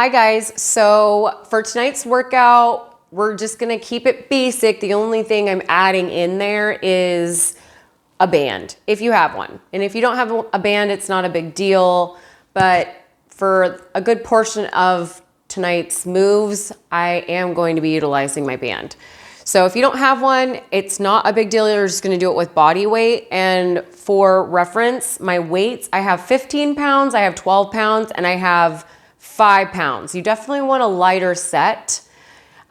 Hi guys, so for tonight's workout, we're just gonna keep it basic. The only thing I'm adding in there is a band, if you have one. And if you don't have a band, it's not a big deal, but for a good portion of tonight's moves, I am going to be utilizing my band. So if you don't have one, it's not a big deal. You're just gonna do it with body weight. And for reference, my weights, I have 15 pounds, I have 12 pounds, and I have 5 pounds. You definitely want a lighter set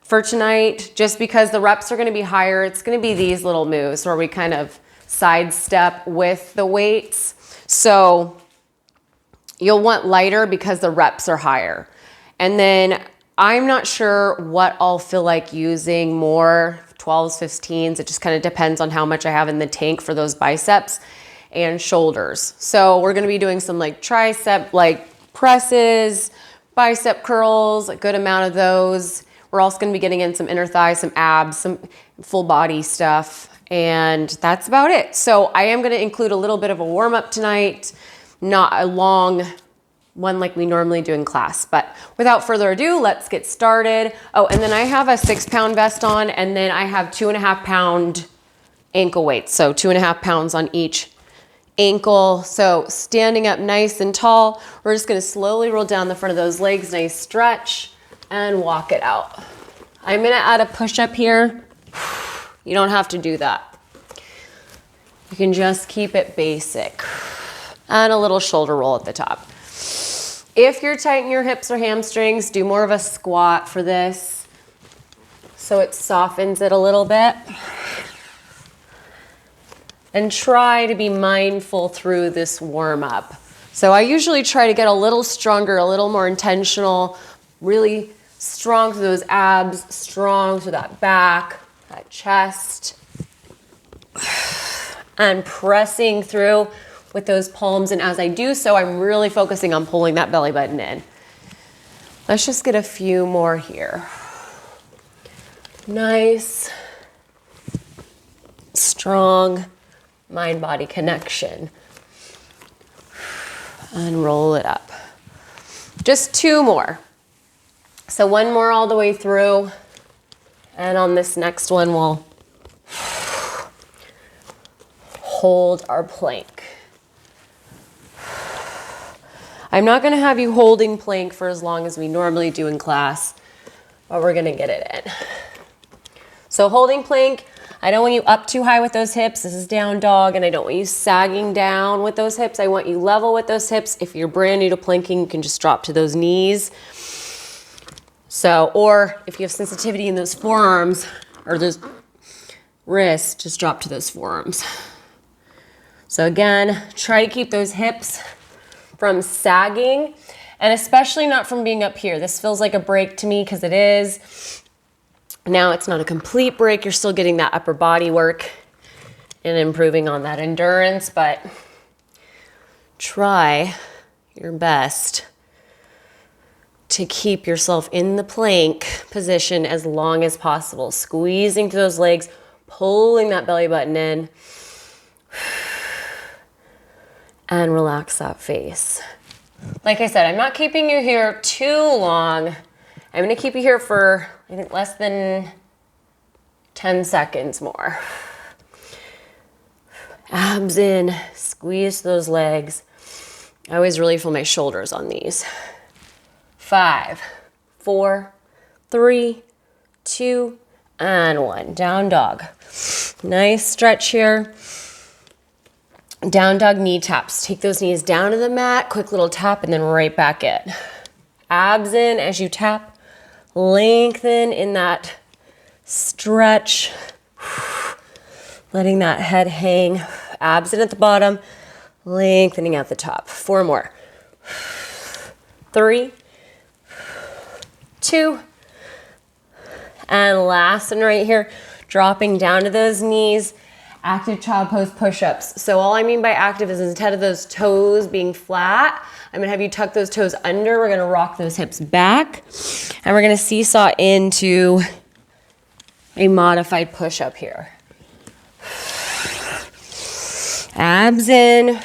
for tonight, just because the reps are gonna be higher. It's gonna be these little moves where we kind of sidestep with the weights. So you'll want lighter because the reps are higher. And then I'm not sure what I'll feel like using more, 12s, 15s. It just kind of depends on how much I have in the tank for those biceps and shoulders. So we're gonna be doing some like tricep, like presses, bicep curls, a good amount of those. We're also gonna be getting in some inner thighs, some abs, some full body stuff, and that's about it. So I am gonna include a little bit of a warm up tonight, not a long one like we normally do in class. But without further ado, let's get started. Oh, and then I have a 6-pound vest on, and then I have 2.5 pound ankle weights. So 2.5 pounds on each ankle. So standing up nice and tall, we're just gonna slowly roll down the front of those legs, nice stretch, and walk it out. I'm gonna add a push-up here. You don't have to do that. You can just keep it basic. And a little shoulder roll at the top. If you're tight in your hips or hamstrings, do more of a squat for this so it softens it a little bit. And try to be mindful through this warm up. So I usually try to get a little stronger, a little more intentional, really strong through those abs, strong through that back, that chest, and pressing through with those palms. And as I do so, I'm really focusing on pulling that belly button in. Let's just get a few more here. Nice, strong mind-body connection. And roll it up. Just 2 more. So 1 more all the way through. And on this next one, we'll hold our plank. I'm not gonna have you holding plank for as long as we normally do in class, but we're gonna get it in. So holding plank, I don't want you up too high with those hips. This is down dog, and I don't want you sagging down with those hips. I want you level with those hips. If you're brand new to planking, you can just drop to those knees. So, or if you have sensitivity in those forearms or those wrists, just drop to those forearms. So again, try to keep those hips from sagging, and especially not from being up here. This feels like a break to me because it is. Now it's not a complete break. You're still getting that upper body work and improving on that endurance, but try your best to keep yourself in the plank position as long as possible. Squeezing through those legs, pulling that belly button in, and relax that face. Like I said, I'm not keeping you here too long. I'm gonna keep you here for, I think, less than 10 seconds more. Abs in, squeeze those legs. I always really feel my shoulders on these. 5, 4, 3, 2, and 1. Down dog. Nice stretch here. Down dog knee taps. Take those knees down to the mat, quick little tap, and then right back in. Abs in as you tap. Lengthen in that stretch. Letting that head hang. Abs in at the bottom. Lengthening at the top. 4 more. 3, 2, and last one right here. Dropping down to those knees. Active child pose push-ups. So all I mean by active is instead of those toes being flat, I'm gonna have you tuck those toes under. We're gonna rock those hips back, and we're gonna seesaw into a modified push-up here. Abs in,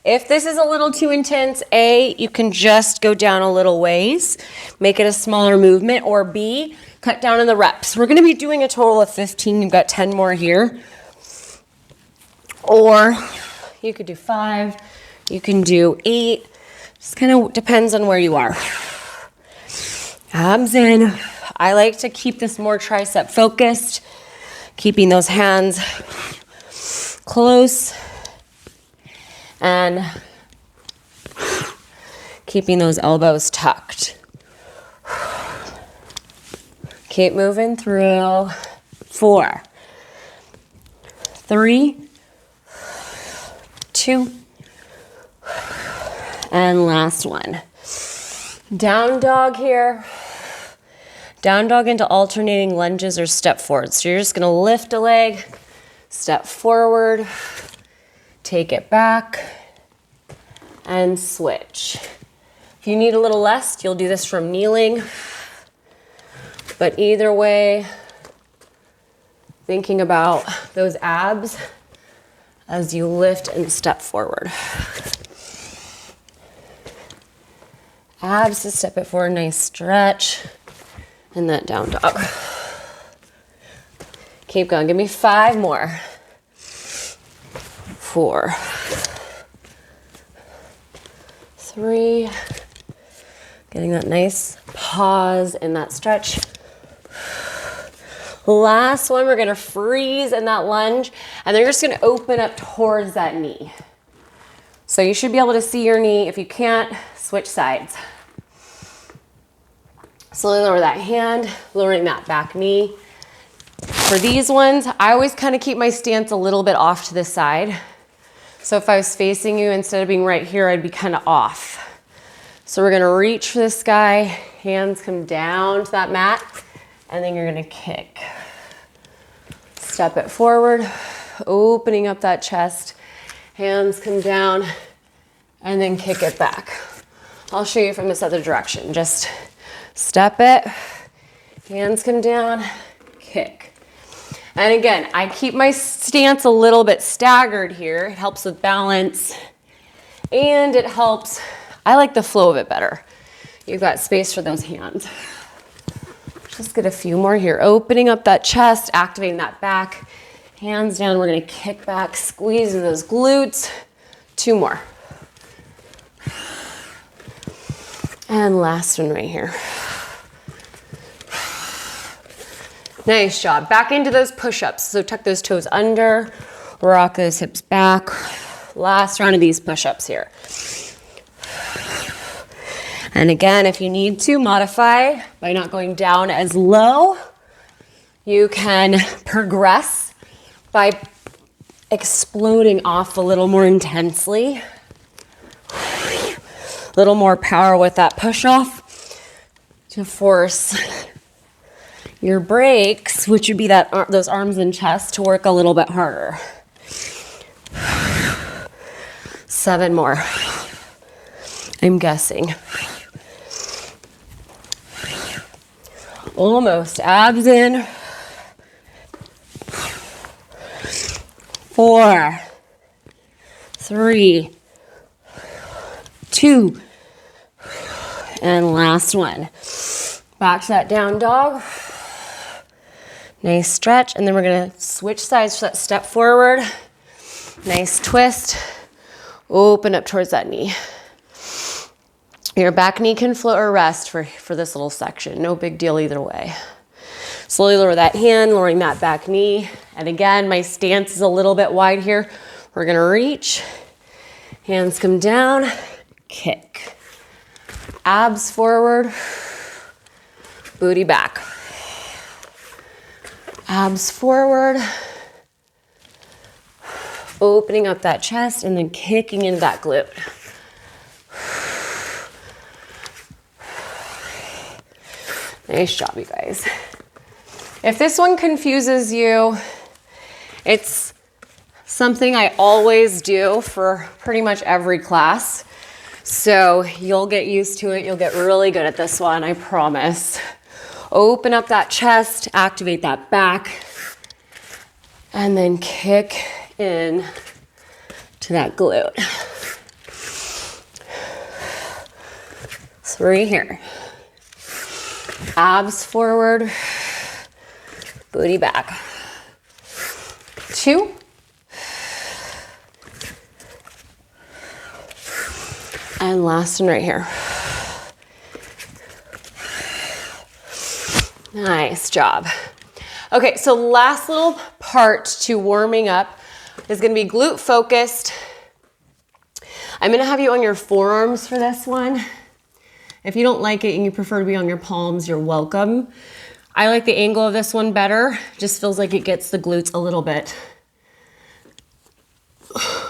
If this is a little too intense, A, you can just go down a little ways, make it a smaller movement, or B, cut down on the reps. We're gonna be doing a total of 15. You've got 10 more here. Or you could do 5, you can do 8. Just kind of depends on where you are. Abs in. I like to keep this more tricep focused, keeping those hands close and keeping those elbows tucked. Keep moving through. 4, 3, 2, and last one. Down dog here. Down dog into alternating lunges or step forward. So you're just gonna lift a leg, step forward, take it back, and switch. If you need a little less, you'll do this from kneeling. But either way, thinking about those abs as you lift and step forward. Abs to step it forward, nice stretch. And that down dog. Keep going, give me 5 more. 4, 3, getting that nice pause in that stretch. Last one, we're gonna freeze in that lunge, and then you're just gonna open up towards that knee. So you should be able to see your knee. If you can't, switch sides. Slowly lower that hand, lowering that back knee. For these ones, I always kind of keep my stance a little bit off to the side. So if I was facing you, instead of being right here, I'd be kind of off. So we're gonna reach for this guy, hands come down to that mat, and then you're gonna kick. Step it forward, opening up that chest, hands come down, and then kick it back. I'll show you from this other direction. Just step it, hands come down, kick. And again, I keep my stance a little bit staggered here. It helps with balance and it helps, I like the flow of it better. You've got space for those hands. Just get a few more here. Opening up that chest, activating that back. Hands down, we're gonna kick back, squeeze in those glutes. 2 more. And last one right here. Nice job. Back into those push-ups. So tuck those toes under, rock those hips back. Last round of these push-ups here. And again, if you need to modify by not going down as low, you can progress by exploding off a little more intensely. A little more power with that push-off to force your brakes, which would be those arms and chest, to work a little bit harder. 7 more. I'm guessing. Almost. Abs in. 4, 3, 2, and last one. Back to that down dog. Nice stretch, and then we're gonna switch sides for that step forward. Nice twist. Open up towards that knee. Your back knee can float or rest for this little section. No big deal either way. Slowly lower that hand, lowering that back knee. And again, my stance is a little bit wide here. We're gonna reach. Hands come down, kick. Abs forward, booty back. Abs forward. Opening up that chest and then kicking into that glute. Nice job, you guys. If this one confuses you, it's something I always do for pretty much every class. So you'll get used to it. You'll get really good at this one, I promise. Open up that chest, activate that back, and then kick in to that glute. 3 here. Abs forward, booty back. 2. And last one right here. Nice job. Okay, so last little part to warming up is gonna be glute focused. I'm gonna have you on your forearms for this one. If you don't like it and you prefer to be on your palms, you're welcome. I like the angle of this one better. Just feels like it gets the glutes a little bit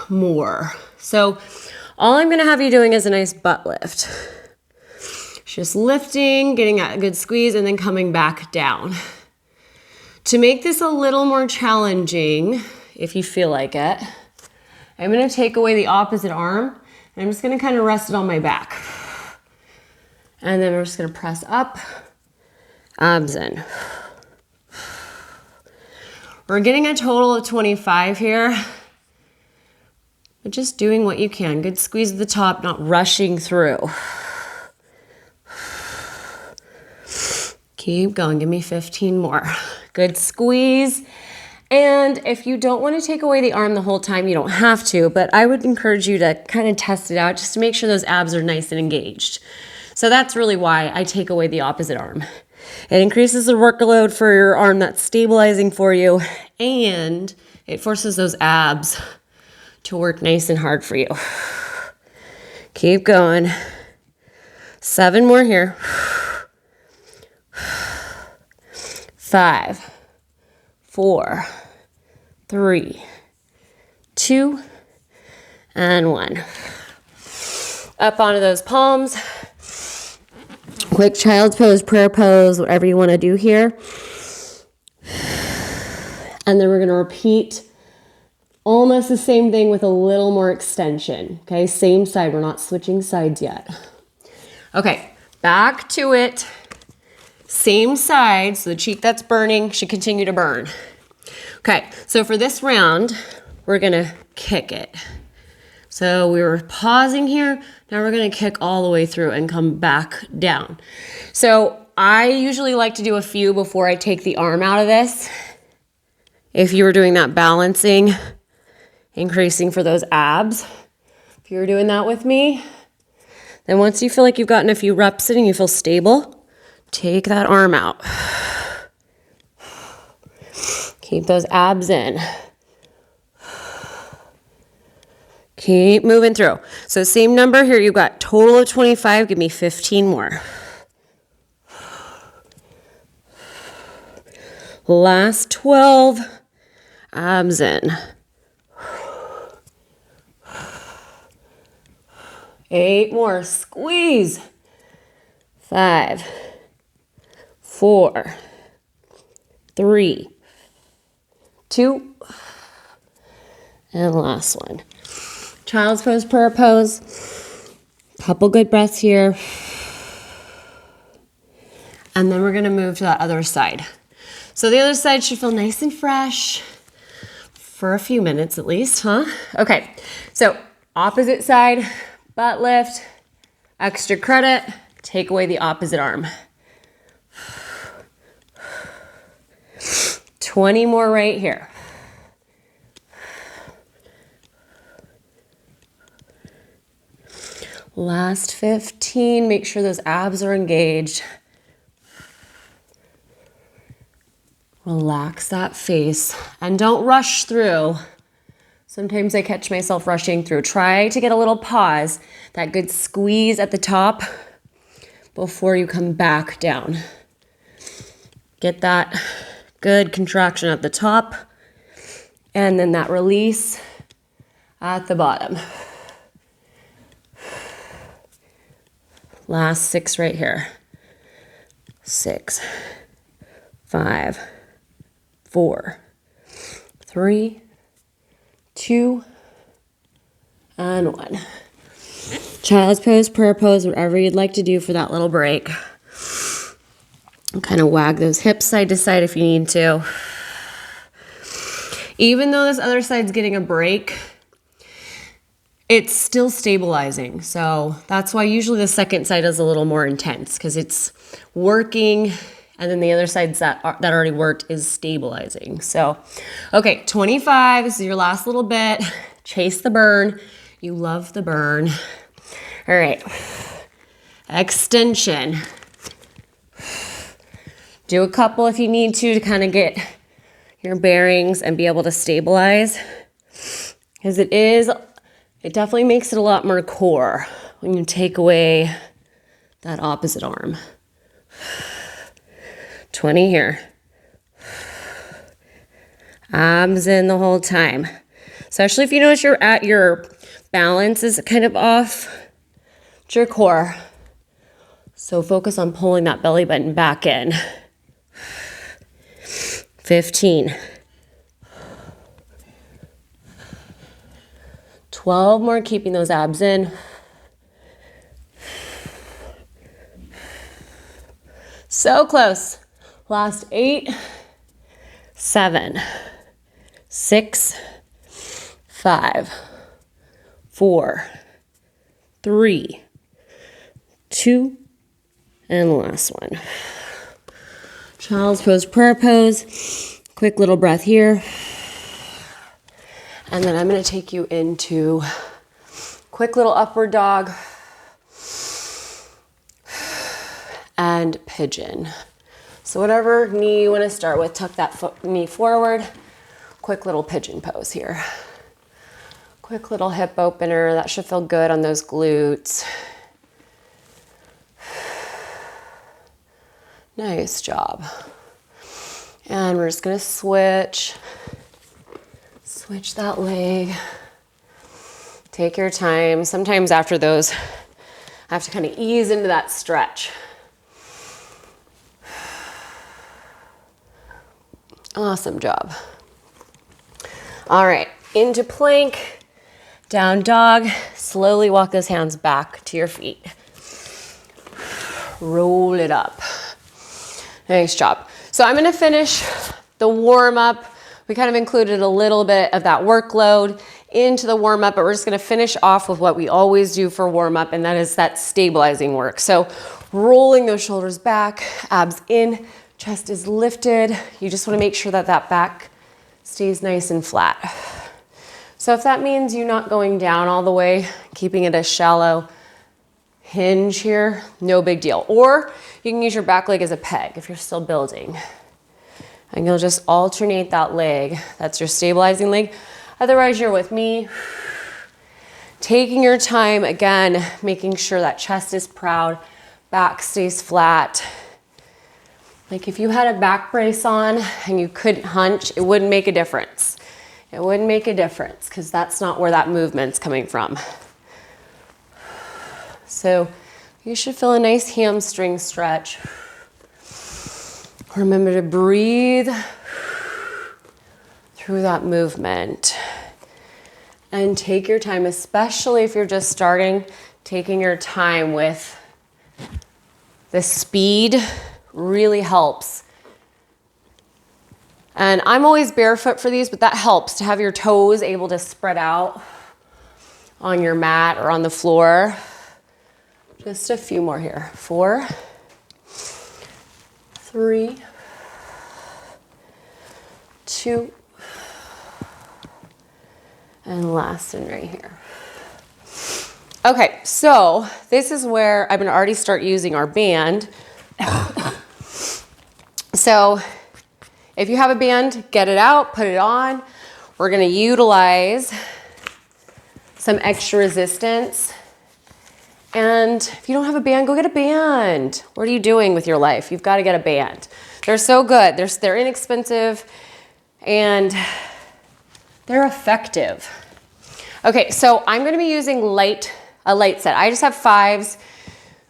more. So all I'm gonna have you doing is a nice butt lift. Just lifting, getting a good squeeze, and then coming back down. To make this a little more challenging, if you feel like it, I'm gonna take away the opposite arm, and I'm just gonna kind of rest it on my back. And then we're just gonna press up, abs in. We're getting a total of 25 here, but just doing what you can. Good squeeze at the top, not rushing through. Keep going, give me 15 more. Good squeeze. And if you don't want to take away the arm the whole time, you don't have to, but I would encourage you to kind of test it out just to make sure those abs are nice and engaged. So that's really why I take away the opposite arm. It increases the workload for your arm that's stabilizing for you, and it forces those abs to work nice and hard for you. Keep going. 7 more here. 5, 4, 3, 2, and 1. Up onto those palms. Quick child's pose, prayer pose, whatever you want to do here. And then we're going to repeat almost the same thing with a little more extension. Okay, same side. We're not switching sides yet. Okay, back to it. Same side, so the cheek that's burning should continue to burn. Okay, so for this round, we're gonna kick it. So we were pausing here, now we're gonna kick all the way through and come back down. So I usually like to do a few before I take the arm out of this. If you were doing that balancing, increasing for those abs, if you were doing that with me, then once you feel like you've gotten a few reps in and you feel stable, take that arm out. Keep those abs in. Keep moving through. So same number here, you've got total of 25, give me 15 more. Last 12, abs in. 8 more, squeeze. 5, 4, 3, 2, and last one. Child's pose, prayer pose. Couple good breaths here. And then we're gonna move to that other side. So the other side should feel nice and fresh for a few minutes at least, huh? Okay, so opposite side, butt lift, extra credit, take away the opposite arm. 20 more right here. Last 15, make sure those abs are engaged. Relax that face and don't rush through. Sometimes I catch myself rushing through. Try to get a little pause, that good squeeze at the top before you come back down. Get that good contraction at the top and then that release at the bottom. Last 6 right here. 6, 5, 4, 3, 2, and 1. Child's pose, prayer pose, whatever you'd like to do for that little break. Kind of wag those hips side to side if you need to. Even though this other side's getting a break, it's still stabilizing. So that's why usually the second side is a little more intense because it's working, and then the other side that already worked is stabilizing. So, okay, 25, this is your last little bit. Chase the burn. You love the burn. All right, extension. Do a couple if you need to kind of get your bearings and be able to stabilize. Because it definitely makes it a lot more core when you take away that opposite arm. 20 here. Abs in the whole time. Especially if you notice your balance is kind of off. It's your core. So focus on pulling that belly button back in. 15. 12 more, keeping those abs in. So close. Last 8, 7, 6, 5, 4, 3, 2, and the last one. Child's pose, prayer pose. Quick little breath here. And then I'm going to take you into quick little upward dog and pigeon. So whatever knee you want to start with, tuck that knee forward. Quick little pigeon pose here. Quick little hip opener. That should feel good on those glutes. Nice job. And we're just going to switch that leg. Take your time. Sometimes after those, I have to kind of ease into that stretch. Awesome job. All right, into plank, down dog. Slowly walk those hands back to your feet. Roll it up. Nice job. So I'm gonna finish the warm up. We kind of included a little bit of that workload into the warm up, but we're just gonna finish off with what we always do for warm up, and that is that stabilizing work. So rolling those shoulders back, abs in, chest is lifted. You just wanna make sure that that back stays nice and flat. So if that means you not going down all the way, keeping it a shallow hinge here, no big deal. Or you can use your back leg as a peg if you're still building. And you'll just alternate that leg. That's your stabilizing leg. Otherwise, you're with me. Taking your time, again, making sure that chest is proud, back stays flat. Like if you had a back brace on and you couldn't hunch, it wouldn't make a difference. It wouldn't make a difference because that's not where that movement's coming from. So you should feel a nice hamstring stretch. Remember to breathe through that movement. And take your time, especially if you're just starting, taking your time with the speed really helps. And I'm always barefoot for these, but that helps to have your toes able to spread out on your mat or on the floor. Just a few more here. 4, 3, 2, and last one right here. Okay, so this is where I'm gonna already start using our band. So if you have a band, get it out, put it on. We're gonna utilize some extra resistance. And if you don't have a band, go get a band. What are you doing with your life? You've got to get a band. They're so good. They're inexpensive and they're effective. Okay, so I'm going to be using a light set. I just have 5s.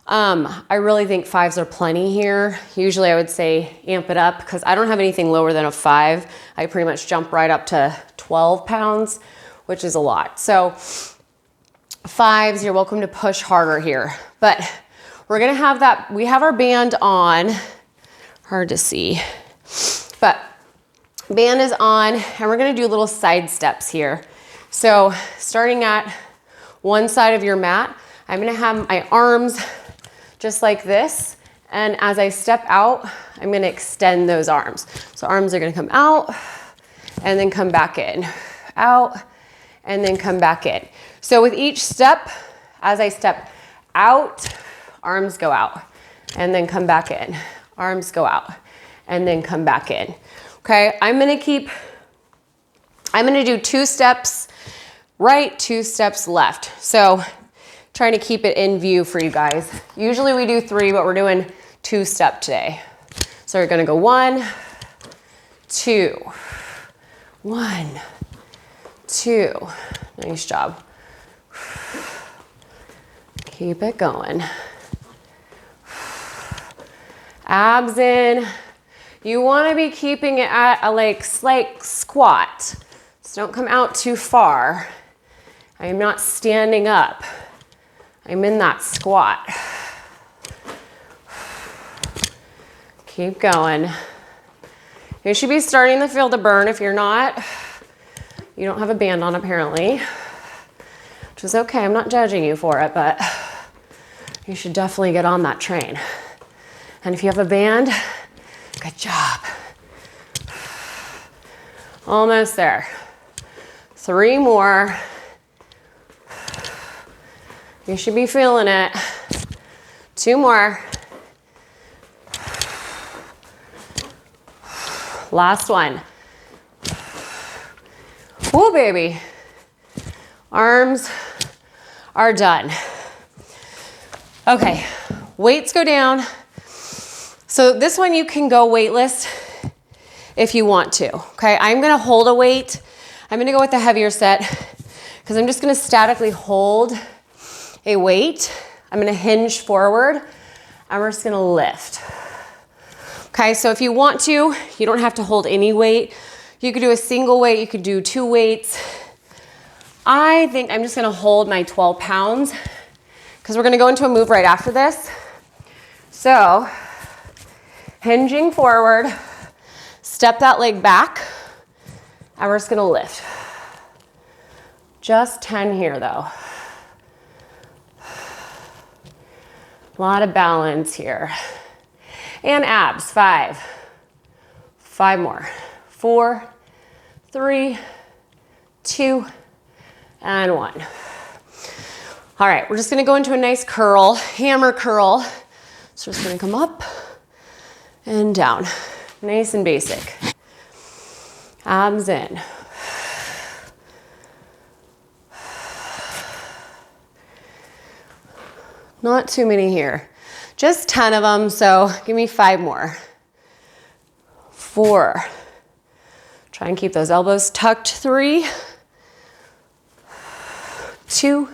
I really think 5s are plenty here. Usually I would say amp it up because I don't have anything lower than a 5. I pretty much jump right up to 12 pounds, which is a lot. So 5s, you're welcome to push harder here. But we're gonna have that, we have our band on, hard to see, but band is on and we're gonna do little side steps here. So starting at one side of your mat. I'm gonna have my arms just like this. And as I step out, I'm gonna extend those arms. So arms are gonna come out and then come back in, out and then come back in. So with each step, as I step out, arms go out and then come back in. Arms go out and then come back in. Okay, I'm gonna do 2 steps right, 2 steps left. So trying to keep it in view for you guys. Usually we do 3, but we're doing 2 step today. So we're gonna go 1, 2, 1, 2. Nice job. Keep it going. Abs in. You want to be keeping it at a like slight squat. So don't come out too far. I am not standing up. I'm in that squat. Keep going. You should be starting to feel the burn. If you're not, you don't have a band on apparently, which is okay. I'm not judging you for it, but you should definitely get on that train. And if you have a band, good job. Almost there. 3 more. You should be feeling it. 2 more. Last one. Woo, baby. Arms are done. Okay, weights go down. So this one you can go weightless if you want to, okay? I'm gonna hold a weight. I'm gonna go with the heavier set because I'm just gonna statically hold a weight. I'm gonna hinge forward and we're just gonna lift. Okay, so if you want to, you don't have to hold any weight. You could do a single weight, you could do 2 weights. I think I'm just gonna hold my 12 pounds because we're gonna go into a move right after this. So, hinging forward, step that leg back, and we're just gonna lift. Just 10 here though. A lot of balance here. And abs, 5. 5 more. 4, 3, 2, and 1. All right, we're just gonna go into a nice curl, hammer curl. So we're just gonna come up and down. Nice and basic. Abs in. Not too many here. Just 10 of them, so give me 5 more. 4. Try and keep those elbows tucked. 3, 2.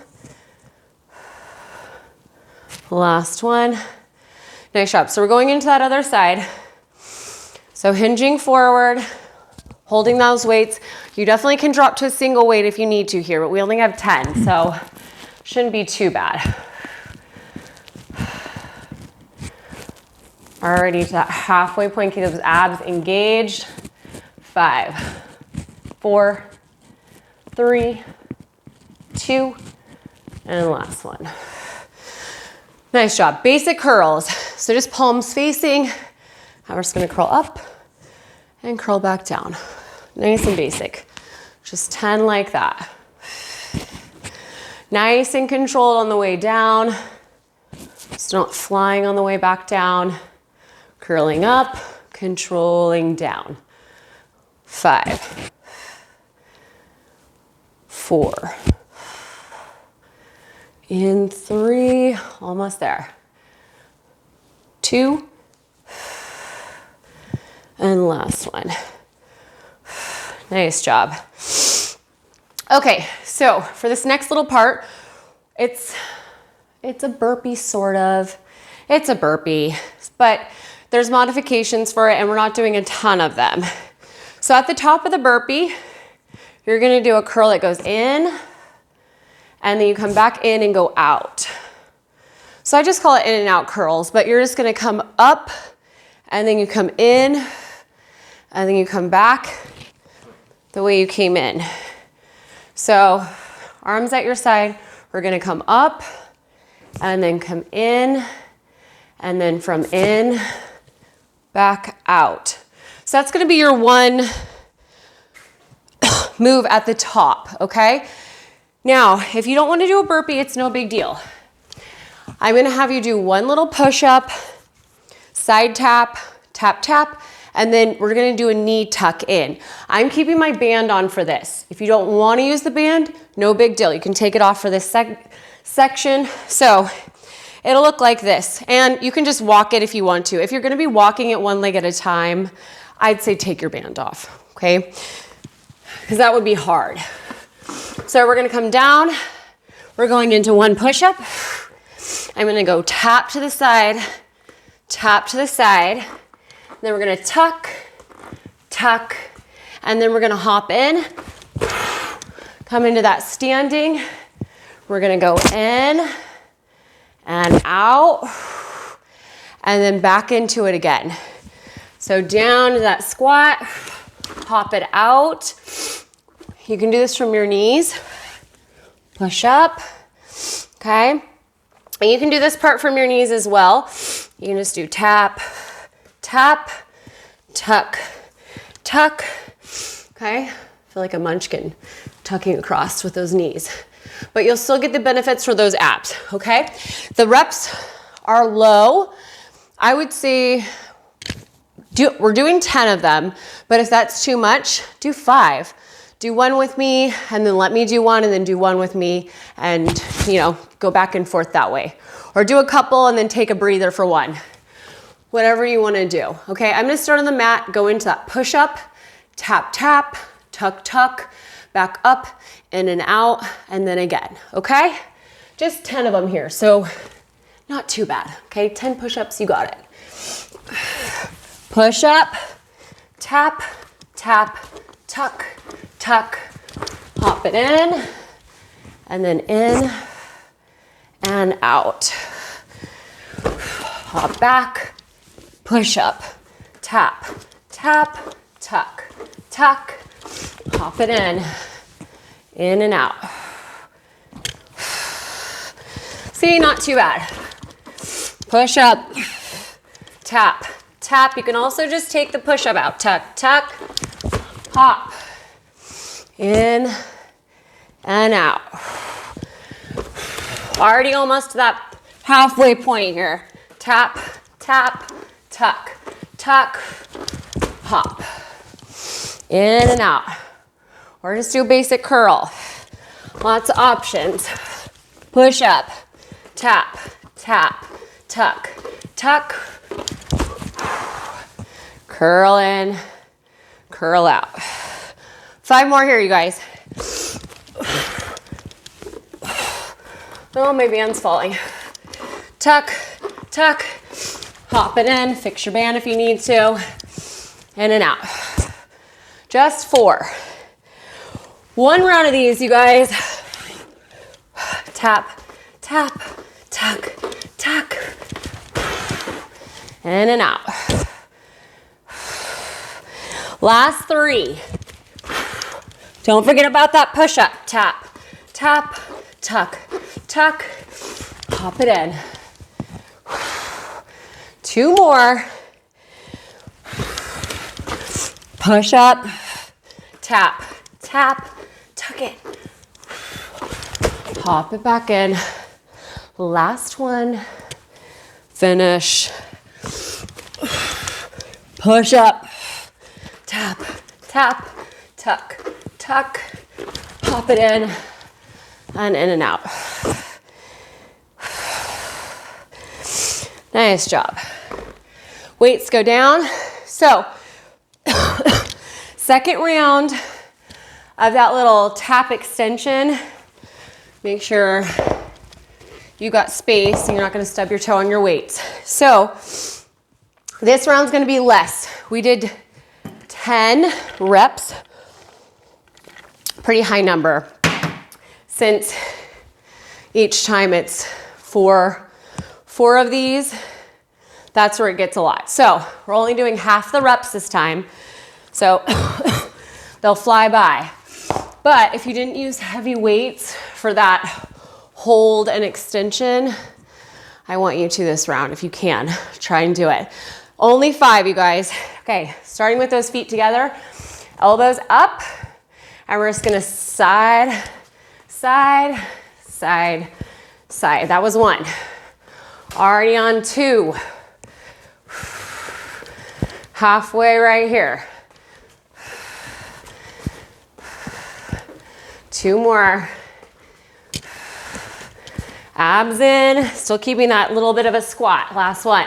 Last one. Nice job. So we're going into that other side. So hinging forward, holding those weights. You definitely can drop to a single weight if you need to here, but we only have 10, so shouldn't be too bad. Already to that halfway point, keep those abs engaged. 5, 4, 3, 2, and last one. Nice job. Basic curls. So just palms facing. Now we're just gonna curl up and curl back down. Nice and basic. Just 10 like that. Nice and controlled on the way down. Just not flying on the way back down. Curling up, controlling down. 5, 4, in 3, almost there. 2, and last one. Nice job. Okay, so for this next little part, it's a burpee sort of. It's a burpee, but there's modifications for it and we're not doing a ton of them. So at the top of the burpee, you're gonna do a curl that goes in and then you come back in and go out. So I just call it in and out curls, but you're just gonna come up and then you come in and then you come back the way you came in. So arms at your side, We're gonna come up and then come in, and then from in, back out. So that's gonna be your one move at the top, okay? Now, if you don't wanna do a burpee, it's no big deal. I'm gonna have you do one little push-up, side tap, tap, tap, and then we're gonna do a knee tuck in. I'm keeping my band on for this. If you don't wanna use the band, no big deal. You can take it off for this section. So it'll look like this. And you can just walk it if you want to. If you're gonna be walking it one leg at a time, I'd say take your band off, okay? Because that would be hard. So we're gonna come down. We're going into one push-up. I'm gonna go tap to the side, tap to the side. Then we're gonna tuck, tuck, and then we're gonna hop in, come into that standing. We're gonna go in and out, and then back into it again. So down to that squat, hop it out. You can do this from your knees. Push up, okay? And you can do this part from your knees as well. You can just do tap, tap, tuck, tuck, okay? I feel like a munchkin tucking across with those knees. But you'll still get the benefits for those abs, okay? The reps are low. I would say we're doing 10 of them, but if that's too much, do 5. Do one with me, and then let me do one, and then do one with me, and go back and forth that way. Or do a couple and then take a breather for one. Whatever you wanna do, okay? I'm gonna start on the mat, go into that push-up, tap, tap, tuck, tuck, back up, in and out, and then again, okay? Just 10 of them here, so not too bad, okay? 10 push-ups, you got it. Push up, tap, tap, tuck, tuck, hop it in, and then in and out. Hop back, push up, tap, tap, tuck, tuck, hop it in and out. See, not too bad. Push up, tap, tap. You can also just take the push up out. Tuck, tuck, hop, in and out. Already almost to that halfway point here. Tap, tap, tuck, tuck, hop, in and out. Or just do a basic curl. Lots of options. Push up, tap, tap, tuck, tuck, curl in, curl out. 5 more here, you guys. Oh, my band's falling. Tuck, tuck, hop it in, fix your band if you need to, in and out. Just 4. 1 round of these, you guys. Tap, tap, tuck, tuck, in and out. Last 3. Don't forget about that push-up. Tap, tap, tuck, tuck, hop it in. 2 more. Push up, tap, tap, tuck it. Hop it back in. Last one. Finish. Push up, tap, tap, tuck, tuck, hop it in and out. Nice job. Weights go down. So, second round of that little tap extension. Make sure you got space and you're not gonna stub your toe on your weights. So, this round's gonna be less. We did 10 reps, pretty high number. Since each time it's four of these, that's where it gets a lot. So we're only doing half the reps this time. So they'll fly by. But if you didn't use heavy weights for that hold an extension, I want you to this round if you can. Try and do it. Only 5, you guys. Okay, starting with those feet together, elbows up, and we're just gonna side, side, side, side. That was 1. Already on 2. Halfway right here. 2 more. Abs in, still keeping that little bit of a squat. Last one.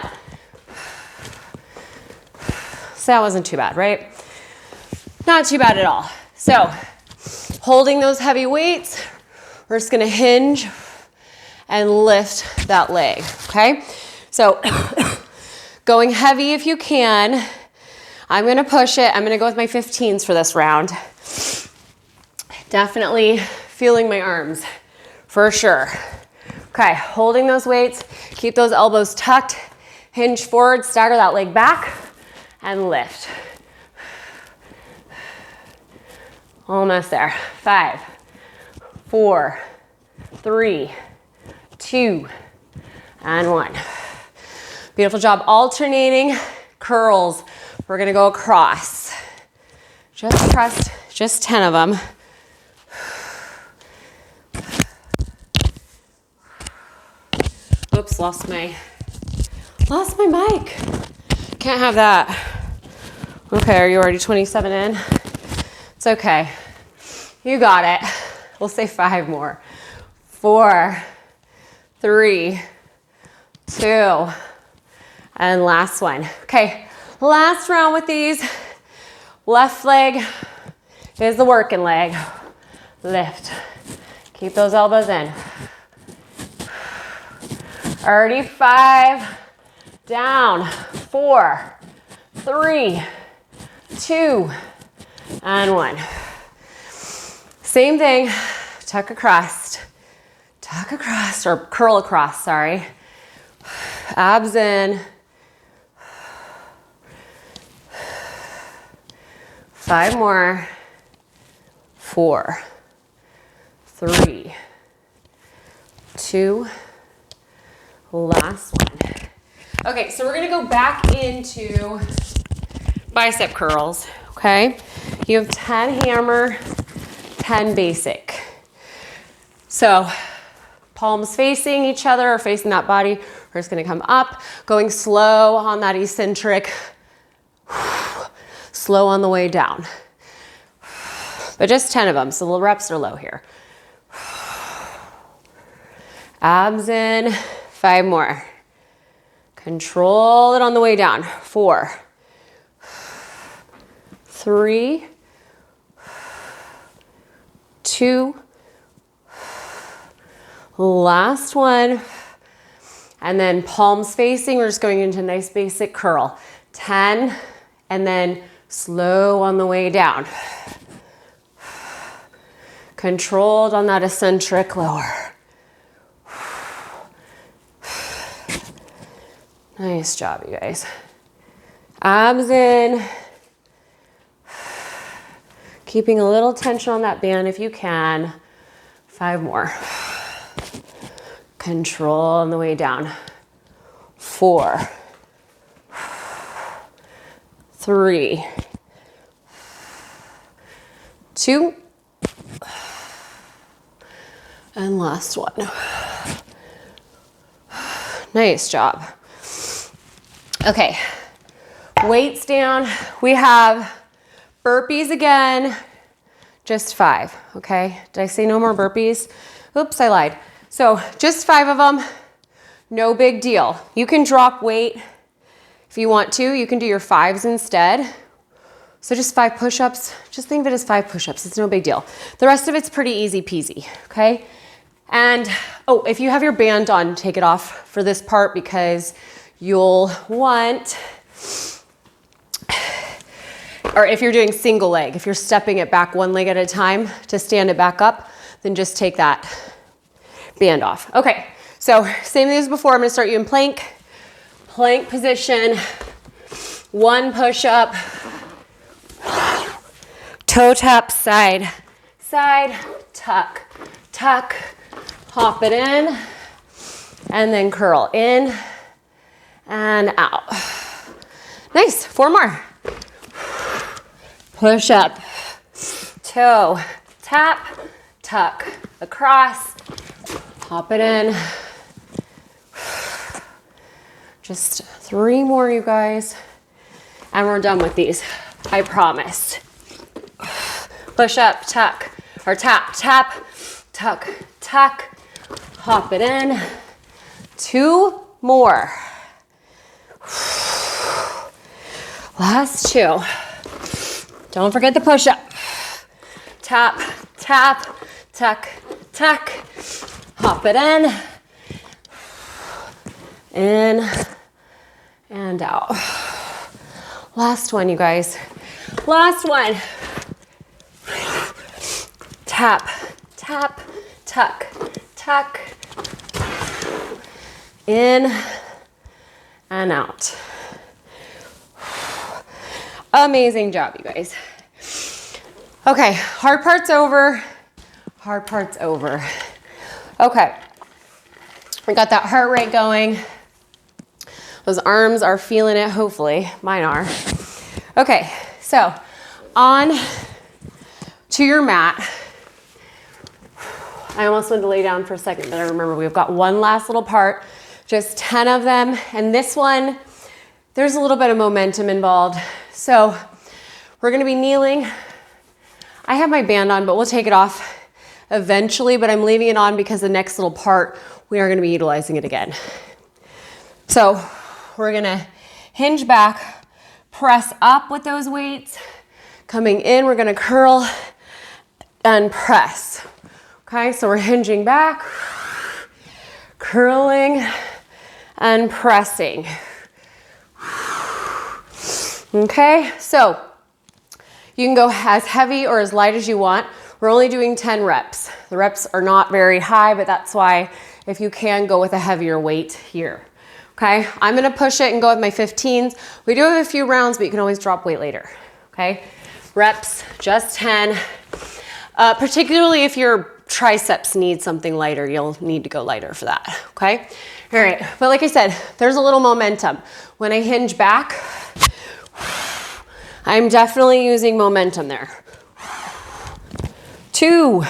So that wasn't too bad, right? Not too bad at all. So holding those heavy weights, we're just gonna hinge and lift that leg, okay? So going heavy if you can. I'm gonna push it. I'm gonna go with my 15s for this round. Definitely feeling my arms, for sure. Okay, holding those weights, keep those elbows tucked, hinge forward, stagger that leg back, and lift. Almost there. 5, 4, 3, 2, and 1. Beautiful job. Alternating curls. We're gonna go across. Just press, just 10 of them. Oops, lost my mic. Can't have that. Okay, are you already 27 in? It's okay. You got it. We'll say 5 more. 4, 3, 2, and last one. Okay, last round with these. Left leg is the working leg. Lift. Keep those elbows in. Already 5, down, 4, 3, 2, and 1. Same thing, tuck across, or curl across, sorry. Abs in. 5 more. 4, 3, 2, last one. Okay, so we're gonna go back into bicep curls, okay? You have 10 hammer, 10 basic. So palms facing each other or facing that body. We're just gonna come up, going slow on that eccentric, slow on the way down. But just 10 of them, so the reps are low here. Abs in, 5 more. Control it on the way down. 4, 3, 2, last one. And then palms facing, we're just going into a nice basic curl. 10, and then slow on the way down. Controlled on that eccentric lower. Nice job, you guys. Abs in. Keeping a little tension on that band if you can. 5 more. Control on the way down. 4, 3, 2, and last one. Nice job. Okay, weights down. We have burpees again, just 5, okay? Did I say no more burpees? Oops, I lied. So just 5 of them, no big deal. You can drop weight if you want to. You can do your 5s instead. So just 5 push-ups. Just think of it as 5 push-ups. It's no big deal. The rest of it's pretty easy peasy, okay? And, oh, if you have your band on, take it off for this part because you'll want, or if you're doing single leg, if you're stepping it back 1 leg at a time to stand it back up, then just take that band off. Okay, so same thing as before. I'm gonna start you in plank position, 1 push-up, toe tap, side, tuck, hop it in, and then curl in and out. Nice, 4 more. Push up, toe, tap, tuck, across, hop it in. Just 3 more, you guys, and we're done with these, I promise. Push up, tuck, or tap, tap, tuck, tuck, hop it in. 2 more. Last 2. Don't forget the push up. Tap, tap, tuck, tuck, hop it in and out. Last one, you guys. Last one. Tap, tap, tuck, tuck, in and out. Amazing job, you guys. Okay, hard part's over. Hard part's over. Okay, we got that heart rate going. Those arms are feeling it, hopefully. Mine are. Okay, so on to your mat. I almost went to lay down for a second, but I remember we've got one last little part, just 10 of them. And this one, there's a little bit of momentum involved. So we're gonna be kneeling. I have my band on, but we'll take it off eventually, but I'm leaving it on because the next little part, we are gonna be utilizing it again. So we're gonna hinge back, press up with those weights. Coming in, we're gonna curl and press. Okay, so we're hinging back, curling and pressing. Okay, so you can go as heavy or as light as you want. We're only doing 10 reps. The reps are not very high, but that's why if you can go with a heavier weight here. Okay, I'm gonna push it and go with my 15s. We do have a few rounds, but you can always drop weight later. Okay, reps, just 10. Particularly if your triceps need something lighter, you'll need to go lighter for that, okay? All right, but like I said, there's a little momentum. When I hinge back, I'm definitely using momentum there. 2,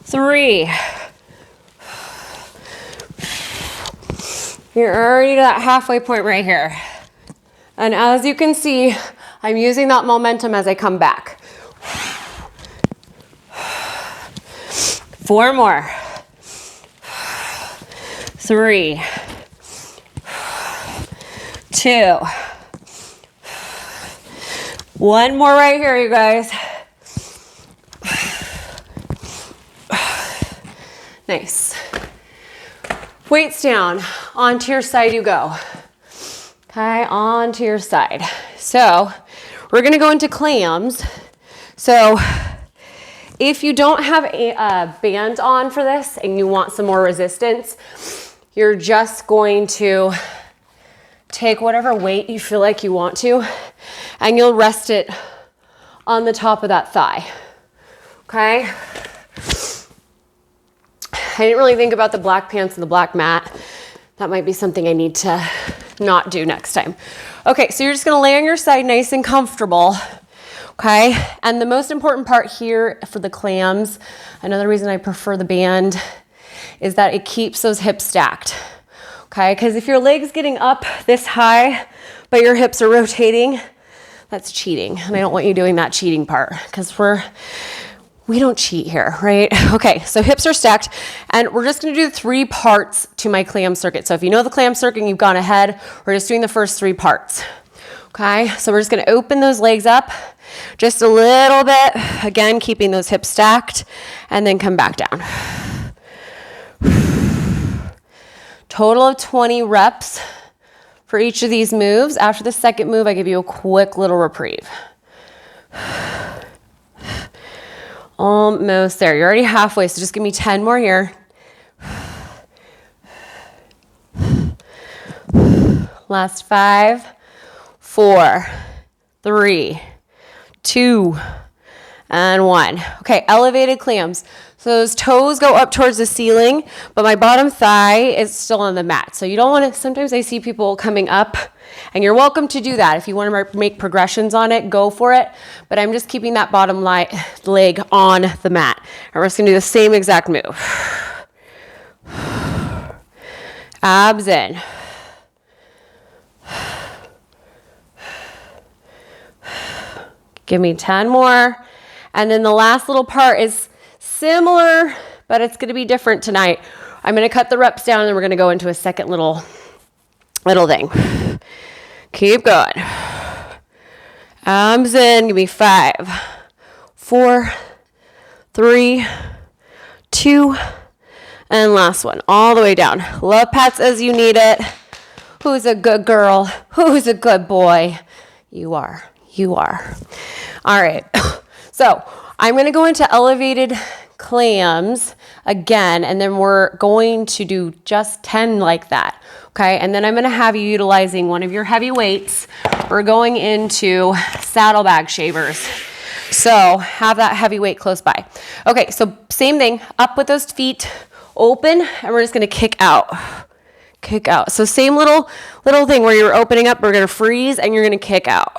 3. You're already to that halfway point right here. And as you can see, I'm using that momentum as I come back. 4 more. 3, 2. 1 more right here, you guys. Nice. Weights down, onto your side you go. Okay, onto your side. So we're gonna go into clams. So if you don't have a band on for this and you want some more resistance, you're just going to take whatever weight you feel like you want to, and you'll rest it on the top of that thigh, okay? I didn't really think about the black pants and the black mat. That might be something I need to not do next time. Okay, so you're just gonna lay on your side nice and comfortable, okay? And the most important part here for the clams, another reason I prefer the band, is that it keeps those hips stacked, okay? Because if your leg's getting up this high, but your hips are rotating, that's cheating. And I don't want you doing that cheating part, because we don't cheat here, right? Okay, so hips are stacked, and we're just gonna do 3 parts to my clam circuit. So if you know the clam circuit and you've gone ahead, we're just doing the first 3 parts, okay? So we're just gonna open those legs up just a little bit, again, keeping those hips stacked, and then come back down. Total of 20 reps for each of these moves. After the second move, I give you a quick little reprieve. Almost there. You're already halfway, so just give me 10 more here. Last 5, 4, 3, 2, and 1. Okay, elevated clams. So those toes go up towards the ceiling, but my bottom thigh is still on the mat. So you don't want to, sometimes I see people coming up, and you're welcome to do that. If you want to make progressions on it, go for it. But I'm just keeping that bottom leg on the mat. And we're just going to do the same exact move. Abs in. Give me 10 more. And then the last little part is similar, but it's going to be different tonight. I'm going to cut the reps down and then we're going to go into a second little thing. Keep going. Arms in. Give me 5, 4, 3, 2, and last one. All the way down. Love pats as you need it. Who's a good girl? Who's a good boy? You are. You are. All right. So I'm going to go into elevated clams again, and then we're going to do just 10 like that. Okay. And then I'm going to have you utilizing one of your heavy weights. We're going into saddlebag shavers. So have that heavy weight close by. Okay. So same thing, up with those feet open, and we're just going to kick out. Kick out. So same little thing where you're opening up, we're going to freeze and you're going to kick out.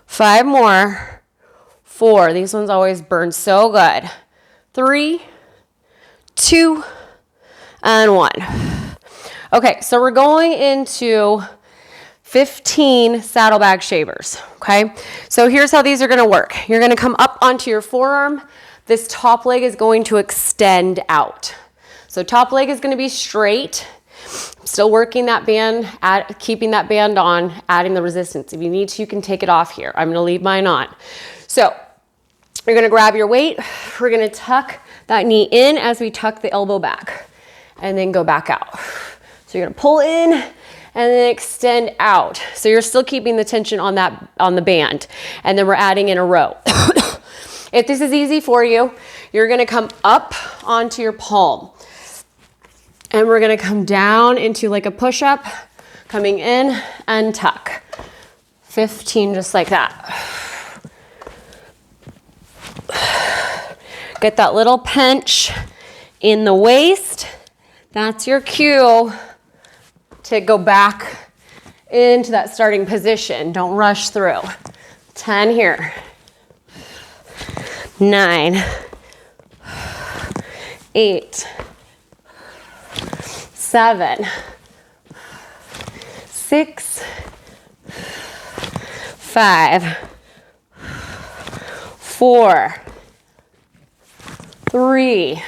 5 more. 4. These ones always burn so good. 3, 2, and 1. Okay, so we're going into 15 saddlebag shavers. Okay, so here's how these are going to work. You're going to come up onto your forearm. This top leg is going to extend out. So top leg is going to be straight. I'm still working that band, keeping that band on, adding the resistance. If you need to, you can take it off here. I'm going to leave mine on. So you're going to grab your weight. We're going to tuck that knee in as we tuck the elbow back and then go back out. So you're going to pull in and then extend out. So you're still keeping the tension on the band. And then we're adding in a row. If this is easy for you, you're going to come up onto your palm. And we're going to come down into like a push-up, coming in and tuck. 15 just like that. Get that little pinch in the waist. That's your cue to go back into that starting position. Don't rush through. 10 here. 9, 8, 7, 6, 5, 4, 3,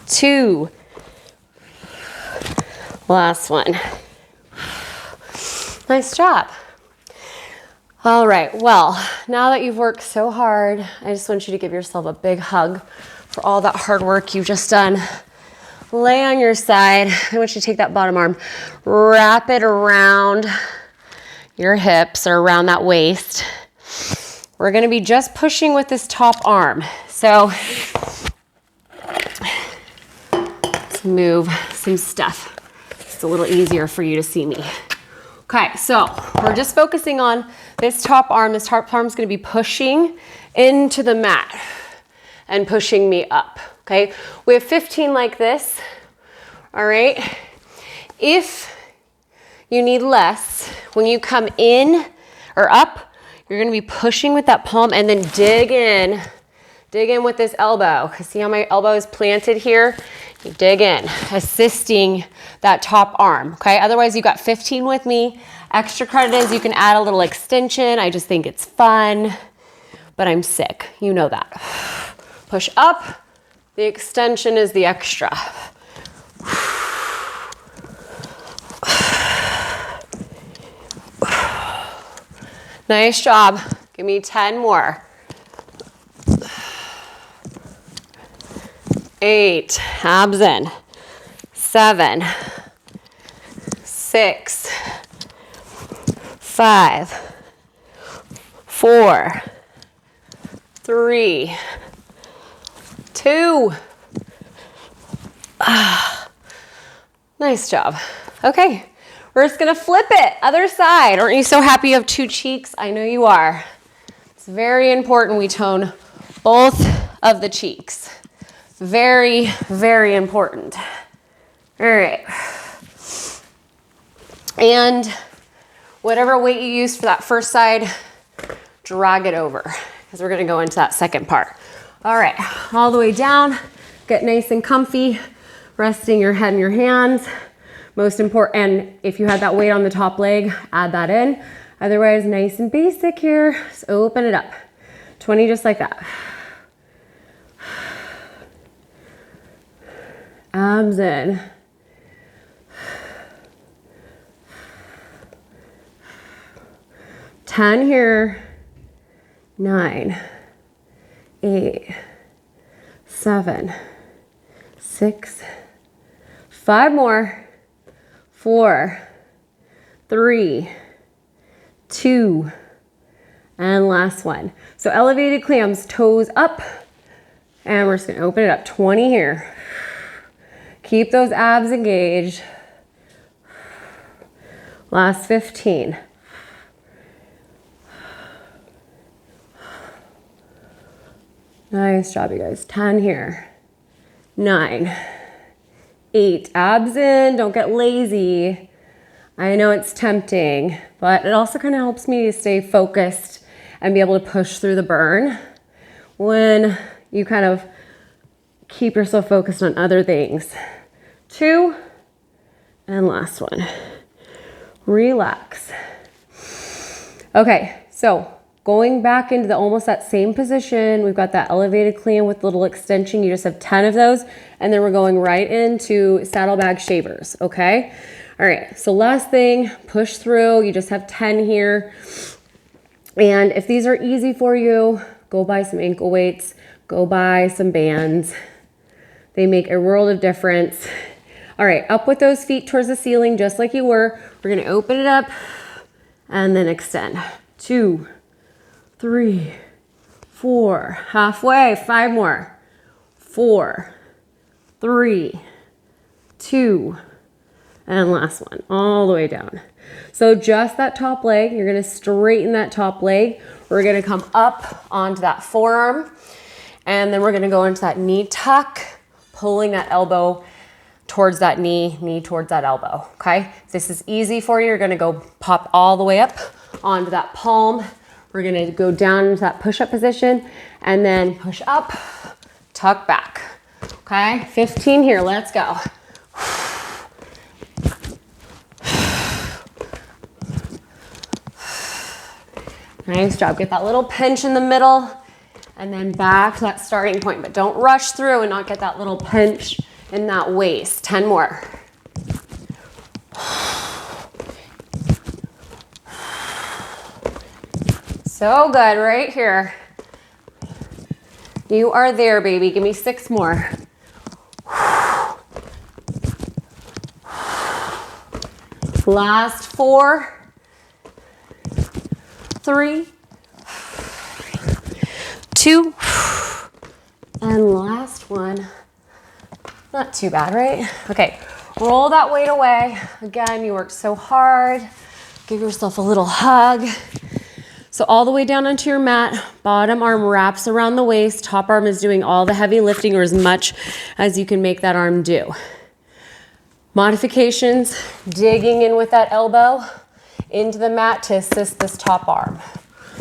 2, last one. Nice job. All right, well, now that you've worked so hard, I just want you to give yourself a big hug for all that hard work you've just done. Lay on your side. I want you to take that bottom arm, wrap it around your hips or around that waist. We're going to be just pushing with this top arm. So let's move some stuff. It's a little easier for you to see me. Okay, so we're just focusing on this top arm. This top arm is going to be pushing into the mat and pushing me up. Okay, we have 15 like this. All right. If you need less, when you come in or up, you're going to be pushing with that palm and then dig in with this elbow. See how my elbow is planted here? You dig in, assisting that top arm. Okay, otherwise you got 15 with me. Extra credit is you can add a little extension. I just think it's fun, but I'm sick. You know that. Push up. The extension is the extra. Nice job. Give me 10 more. 8, abs in. 7, 6, 5, 4, 3, 2. Nice job. Okay, We're just gonna flip it, other side. Aren't you so happy you have two cheeks? I know you are. It's very important we tone both of the cheeks. Very, very important. All right. And whatever weight you used for that first side, drag it over because we're gonna go into that second part. All right, all the way down, get nice and comfy, resting your head in your hands. Most important, and if you had that weight on the top leg, add that in. Otherwise, nice and basic here. Just open it up. 20 just like that. Abs in. Ten here. 9, 8, 7, 6, 5 more. 4, 3, 2, and last one. So elevated clams, toes up, and we're just gonna open it up. 20 here. Keep those abs engaged. Last 15. Nice job, you guys. 10 here. 9, 8, abs in, don't get lazy. I know it's tempting, but it also kind of helps me to stay focused and be able to push through the burn when you kind of keep yourself focused on other things. 2, and last one. Relax. Okay, so going back into almost that same position, we've got that elevated clam with little extension. You just have 10 of those, and then we're going right into saddlebag shavers, okay? All right, so last thing, push through. You just have 10 here. And if these are easy for you, go buy some ankle weights, go buy some bands. They make a world of difference. All right, up with those feet towards the ceiling, just like you were. We're gonna open it up and then extend. 2, 3, 4, halfway, 5 more. 4, 3, 2, and last one, all the way down. So just that top leg, you're gonna straighten that top leg. We're gonna come up onto that forearm, and then we're gonna go into that knee tuck, pulling that elbow towards that knee towards that elbow, okay? If this is easy for you, you're gonna go pop all the way up onto that palm. We're gonna go down into that push-up position and then push up, tuck back, okay? 15 here, let's go. Nice job, get that little pinch in the middle and then back to that starting point, but don't rush through and not get that little pinch in that waist. 10 more. So good, right here. You are there, baby. Give me 6 more. Last 4, 3, 2, and last one. Not too bad, right? Okay, roll that weight away. Again, you worked so hard. Give yourself a little hug. So all the way down onto your mat, bottom arm wraps around the waist, top arm is doing all the heavy lifting or as much as you can make that arm do. Modifications, digging in with that elbow into the mat to assist this top arm.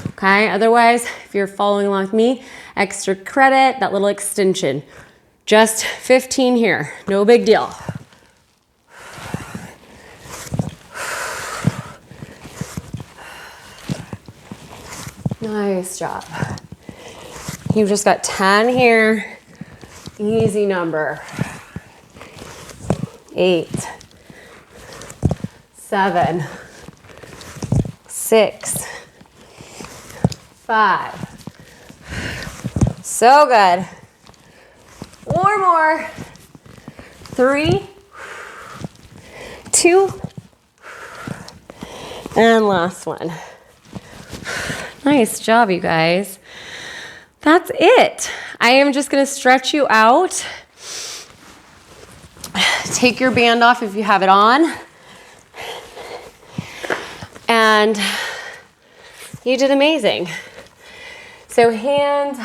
Okay, otherwise, if you're following along with me, extra credit, that little extension. Just 15 here, no big deal. Nice job. You've just got 10 here. Easy number. 8, 7, 6, 5. So good. 4 more. 3, 2, and last one. Nice job, you guys. That's it. I am just gonna stretch you out. Take your band off if you have it on. And you did amazing. So hands,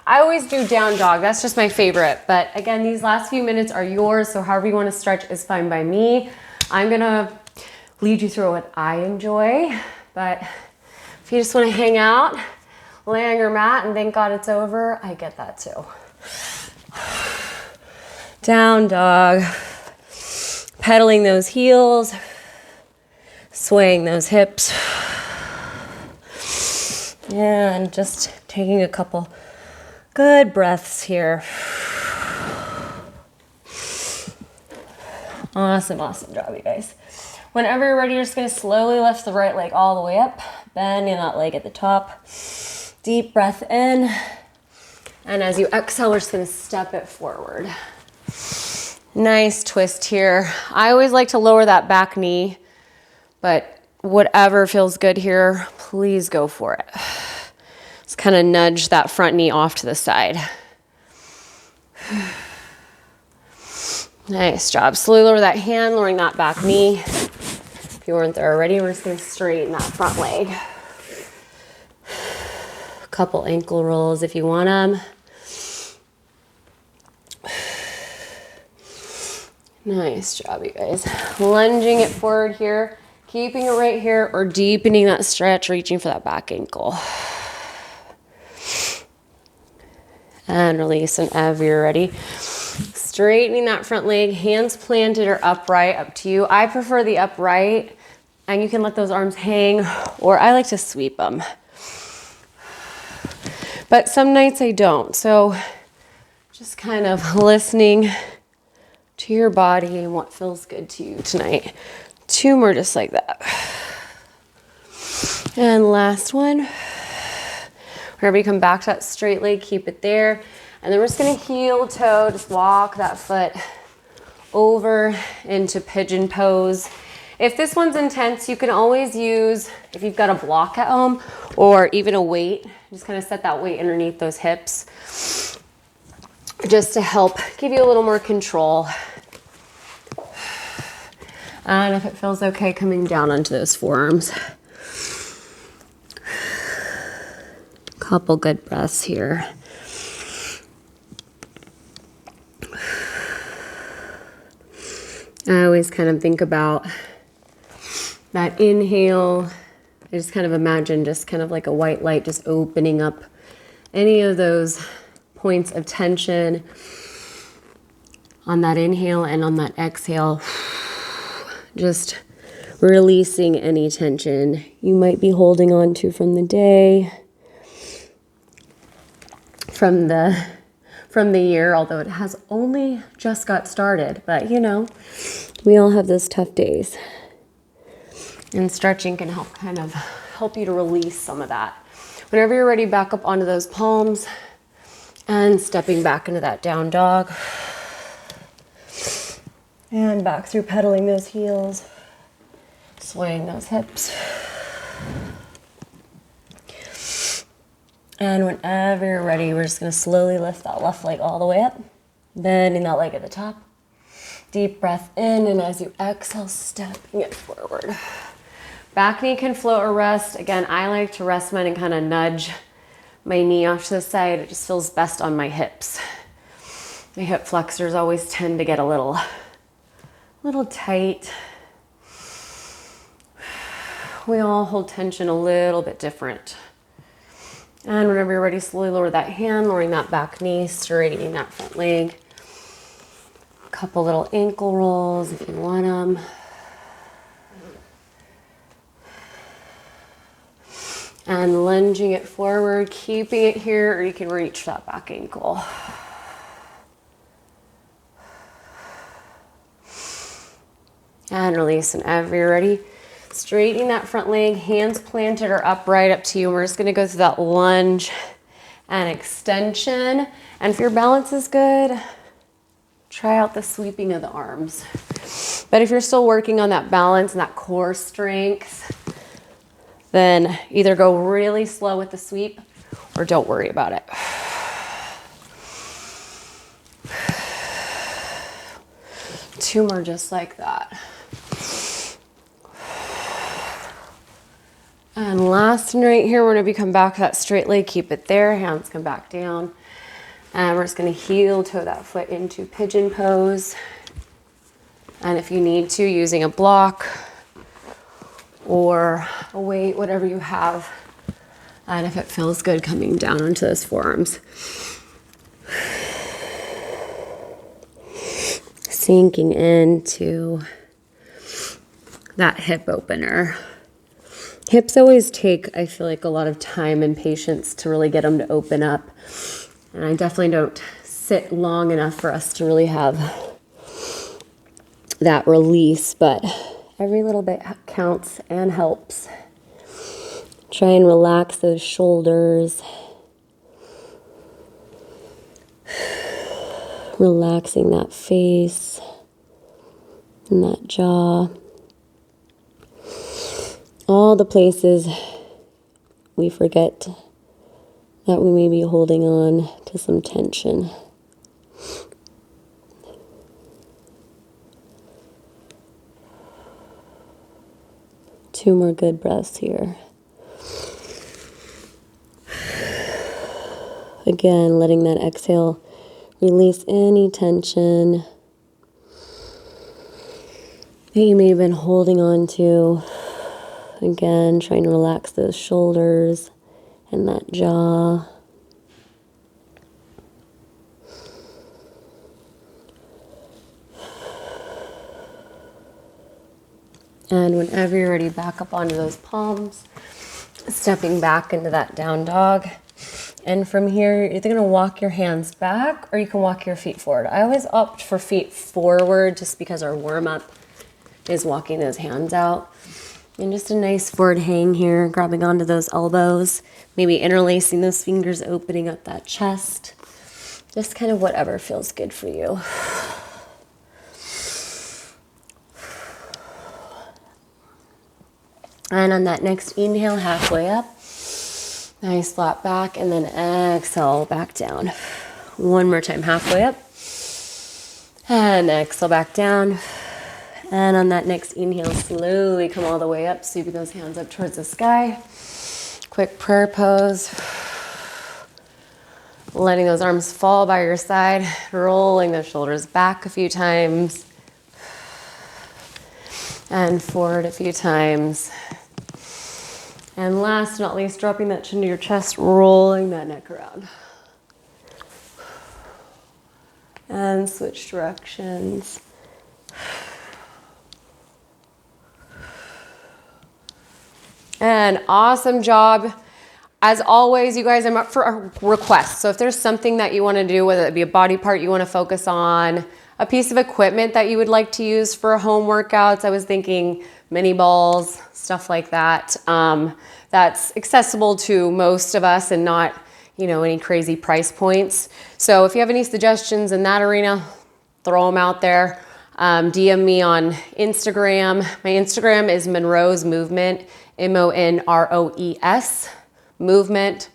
I always do down dog. That's just my favorite. But again, these last few minutes are yours. So however you want to stretch is fine by me. I'm going to lead you through what I enjoy. But if you just want to hang out, lay on your mat and thank God it's over, I get that too. Down dog. Pedaling those heels. Swaying those hips. And just taking a couple good breaths here. Awesome, awesome job, you guys. Whenever you're ready, you're just gonna slowly lift the right leg all the way up, bending that leg at the top. Deep breath in. And as you exhale, we're just gonna step it forward. Nice twist here. I always like to lower that back knee, but whatever feels good here, please go for it. Just kind of nudge that front knee off to the side. Nice job. Slowly lower that hand, lowering that back knee. If you weren't there already, we're just going to straighten that front leg. A couple ankle rolls if you want them. Nice job, you guys. Lunging it forward here, keeping it right here, or deepening that stretch, reaching for that back ankle. And release whenever you're ready. Straightening that front leg, hands planted or upright, up to you. I prefer the upright, and you can let those arms hang, or I like to sweep them. But some nights I don't, so just kind of listening to your body and what feels good to you tonight. 2 more just like that. And last one. Whenever you come back to that straight leg, keep it there. And then we're just gonna heel toe, just walk that foot over into pigeon pose. If this one's intense, you can always use, if you've got a block at home or even a weight, just kind of set that weight underneath those hips just to help give you a little more control. And if it feels okay, coming down onto those forearms. Couple good breaths here. I always kind of think about that inhale. I just kind of imagine just kind of like a white light just opening up any of those points of tension on that inhale, and on that exhale, just releasing any tension you might be holding on to from the day, from the year, although it has only just got started. But you know, we all have those tough days. And stretching can help you to release some of that. Whenever you're ready, back up onto those palms and stepping back into that down dog. And back through pedaling those heels, swaying those hips. And whenever you're ready, we're just gonna slowly lift that left leg all the way up, bending that leg at the top. Deep breath in, and as you exhale, stepping it forward. Back knee can float or rest. Again, I like to rest mine and kind of nudge my knee off to the side. It just feels best on my hips. My hip flexors always tend to get a little tight. We all hold tension a little bit different. And whenever you're ready, slowly lower that hand, lowering that back knee, straightening that front leg. A couple little ankle rolls if you want them. And lunging it forward, keeping it here, or you can reach that back ankle. And release whenever you're ready. Straightening that front leg, hands planted or upright, up to you. We're just gonna go through that lunge and extension. And if your balance is good, try out the sweeping of the arms. But if you're still working on that balance and that core strength, then either go really slow with the sweep or don't worry about it. Two more just like that. last one right here, whenever you come back to that straight leg, keep it there. Hands come back down. And we're just going to heel toe that foot into pigeon pose. And if you need to, using a block or a weight, whatever you have. And if it feels good, coming down onto those forearms. Sinking into that hip opener. Hips always take, I feel like, a lot of time and patience to really get them to open up. And I definitely don't sit long enough for us to really have that release, but every little bit counts and helps. Try and relax those shoulders. Relaxing that face and that jaw. All the places we forget that we may be holding on to some tension. Two more good breaths here. Again, letting that exhale release any tension that you may have been holding on to. Again, trying to relax those shoulders and that jaw. And whenever you're ready, back up onto those palms, stepping back into that down dog. And from here, you're either going to walk your hands back or you can walk your feet forward. I always opt for feet forward just because our warm-up is walking those hands out. And just a nice forward hang here, grabbing onto those elbows, maybe interlacing those fingers, opening up that chest. Just kind of whatever feels good for you. And on that next inhale, halfway up. Nice flat back, and then exhale back down. One more time, halfway up. And exhale back down. And on that next inhale, slowly come all the way up, sweeping those hands up towards the sky. Quick prayer pose. Letting those arms fall by your side, rolling the shoulders back a few times. And forward a few times. And last but not least, dropping that chin to your chest, rolling that neck around. And switch directions. And awesome job. As always, you guys, I'm up for a request. So if there's something that you want to do, whether it be a body part you want to focus on, a piece of equipment that you would like to use for home workouts, I was thinking mini balls, stuff like that. That's accessible to most of us and not, any crazy price points. So if you have any suggestions in that arena, throw them out there. DM me on Instagram. My Instagram is Monroe's Movement, MONROES Movement.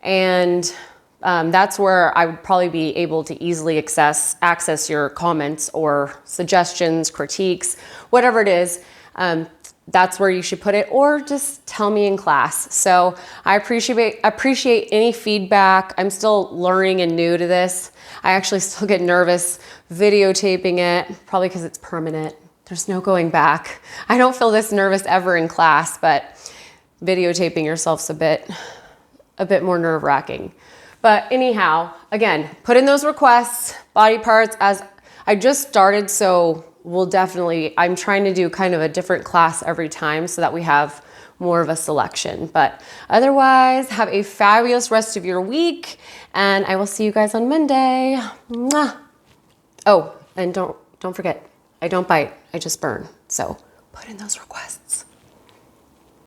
And that's where I would probably be able to easily access your comments or suggestions, critiques, whatever it is. That's where you should put it, or just tell me in class. So I appreciate any feedback. I'm still learning and new to this. I actually still get nervous videotaping it, probably because it's permanent. There's no going back. I don't feel this nervous ever in class, but videotaping yourself's a bit more nerve-wracking. But anyhow, again, put in those requests, body parts, as I just started, so I'm trying to do kind of a different class every time so that we have more of a selection. But otherwise, have a fabulous rest of your week, and I will see you guys on Monday. Mwah. Oh, and don't forget, I don't bite, I just burn. So put in those requests.